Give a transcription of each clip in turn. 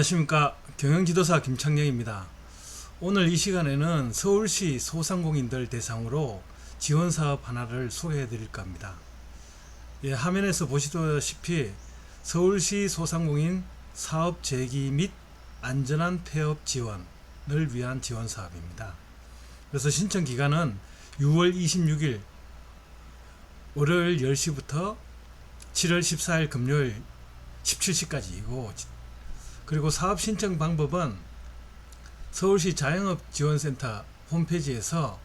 안녕하십니까. 경영지도사 김창영입니다. 오늘 이 시간에는 서울시 소상공인들 대상으로 지원사업 하나를 소개해 드릴까 합니다. 화면에서 보시다시피 서울시 소상공인 사업 재기 및 안전한 폐업 지원을 위한 지원사업입니다. 그래서 신청 기간은 6월 26일 월요일 10시부터 7월 14일 금요일 17시까지이고, 그리고 사업 신청 방법은 서울시 자영업지원센터 홈페이지에서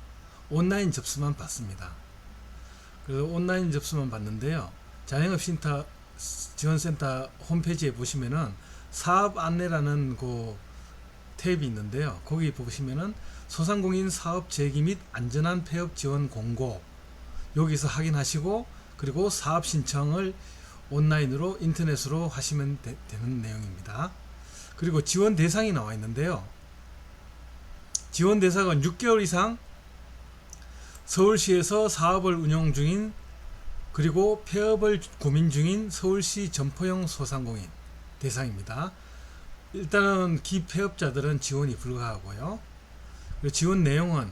온라인 접수만 받습니다. 그래서 온라인 접수만 받는데요, 자영업센터 지원센터 홈페이지에 보시면은 사업 안내라는 그 탭이 있는데요, 거기 보시면은 소상공인 사업 재기 및 안전한 폐업 지원 공고, 여기서 확인하시고 그리고 사업 신청을 온라인으로 인터넷으로 하시면 되는 내용입니다. 그리고 지원 대상이 나와 있는데요, 지원 대상은 6개월 이상 서울시에서 사업을 운영 중인 그리고 폐업을 고민 중인 서울시 점포형 소상공인 대상입니다. 일단은 기폐업자들은 지원이 불가하고요. 그리고 지원 내용은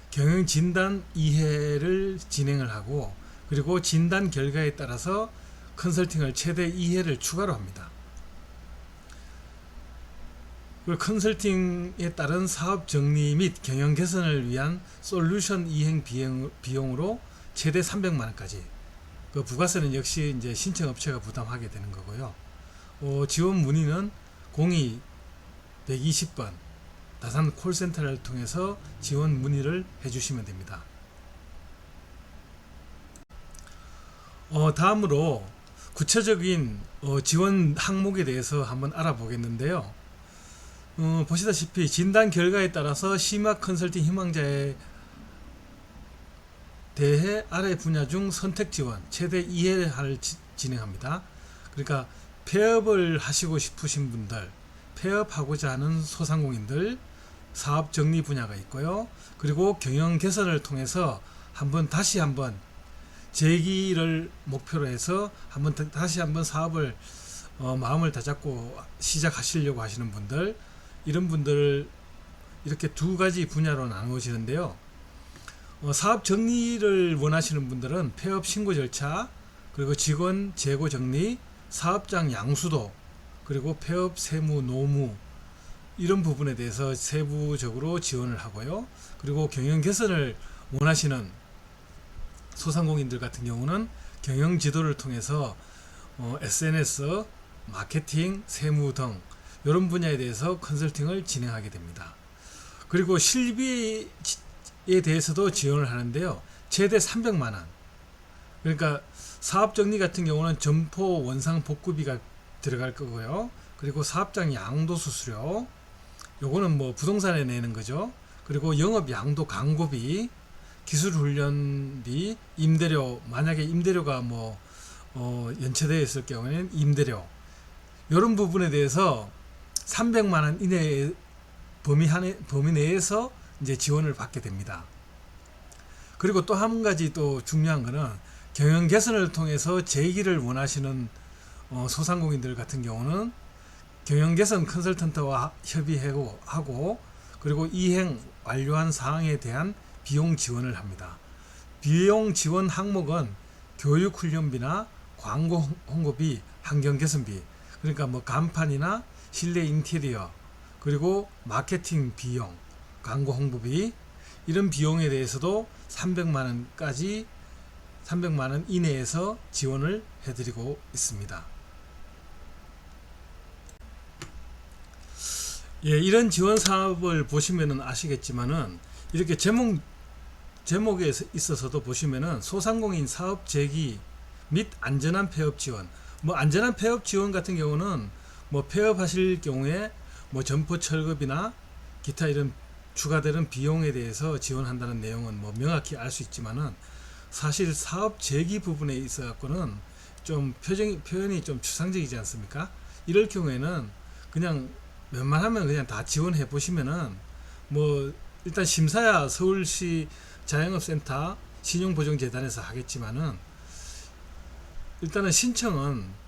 경영 진단 이해를 진행을 하고, 그리고 진단 결과에 따라서 컨설팅을 최대 2회를 추가로 합니다. 그리고 컨설팅에 따른 사업 정리 및 경영 개선을 위한 솔루션 이행 비용으로 최대 300만원까지, 그 부가세는 역시 이제 신청업체가 부담하게 되는 거고요. 지원 문의는 02 120번 다산 콜센터를 통해서 지원 문의를 해주시면 됩니다. 다음으로 구체적인 지원 항목에 대해서 한번 알아보겠는데요. 보시다시피 진단 결과에 따라서 심화 컨설팅 희망자에 대해 아래 분야 중 선택 지원 최대 2회를 진행합니다. 그러니까 폐업을 하시고 싶으신 분들, 폐업하고자 하는 소상공인들, 사업 정리 분야가 있고요. 그리고 경영 개선을 통해서 다시 한번 재기를 목표로 해서 다시 한번 사업을 마음을 다잡고 시작하시려고 하시는 분들, 이런 분들을 이렇게 두 가지 분야로 나누어지는데요. 사업 정리를 원하시는 분들은 폐업 신고 절차, 그리고 직원 재고 정리, 사업장 양수도, 그리고 폐업 세무 노무, 이런 부분에 대해서 세부적으로 지원을 하고요. 그리고 경영 개선을 원하시는 소상공인들 같은 경우는 경영 지도를 통해서 SNS, 마케팅, 세무 등 이런 분야에 대해서 컨설팅을 진행하게 됩니다. 그리고 실비에 대해서도 지원을 하는데요, 최대 300만원. 그러니까 사업 정리 같은 경우는 점포 원상 복구비가 들어갈 거고요. 그리고 사업장 양도 수수료, 요거는 뭐 부동산에 내는 거죠. 그리고 영업 양도 광고비, 기술 훈련비, 임대료, 만약에 임대료가 연체되어 있을 경우에는 임대료, 이런 부분에 대해서 300만원 이내의 범위 내에서 이제 지원을 받게 됩니다. 그리고 또 한 가지 또 중요한 거는 경영 개선을 통해서 재기를 원하시는 소상공인들 같은 경우는 경영 개선 컨설턴트와 협의하고, 그리고 이행 완료한 사항에 대한 비용 지원을 합니다. 비용 지원 항목은 교육 훈련비나 광고 홍보비, 환경 개선비, 그러니까 간판이나 실내 인테리어, 그리고 마케팅 비용, 광고 홍보비, 이런 비용에 대해서도 300만원 이내에서 지원을 해드리고 있습니다. 이런 지원 사업을 보시면은 아시겠지만은, 이렇게 제목에 있어서도 보시면은 소상공인 사업 재기 및 안전한 폐업 지원, 안전한 폐업 지원 같은 경우는 폐업하실 경우에 점포 철거비나 기타 이런 추가되는 비용에 대해서 지원한다는 내용은 명확히 알 수 있지만은, 사실 사업 재기 부분에 있어 갖고는 좀 표현이 좀 추상적이지 않습니까? 이럴 경우에는 그냥 웬만하면 그냥 다 지원해 보시면은, 일단 심사야 서울시 자영업센터 신용보증재단에서 하겠지만은, 일단은 신청은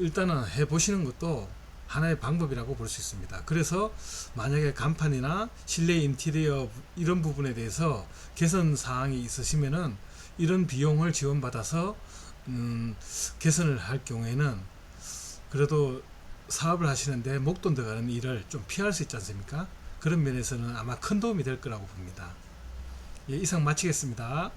일단은 해 보시는 것도 하나의 방법이라고 볼 수 있습니다. 그래서 만약에 간판이나 실내 인테리어 이런 부분에 대해서 개선 사항이 있으시면은 이런 비용을 지원받아서 개선을 할 경우에는 그래도 사업을 하시는데 목돈 들어가는 일을 좀 피할 수 있지 않습니까? 그런 면에서는 아마 큰 도움이 될 거라고 봅니다. 예, 이상 마치겠습니다.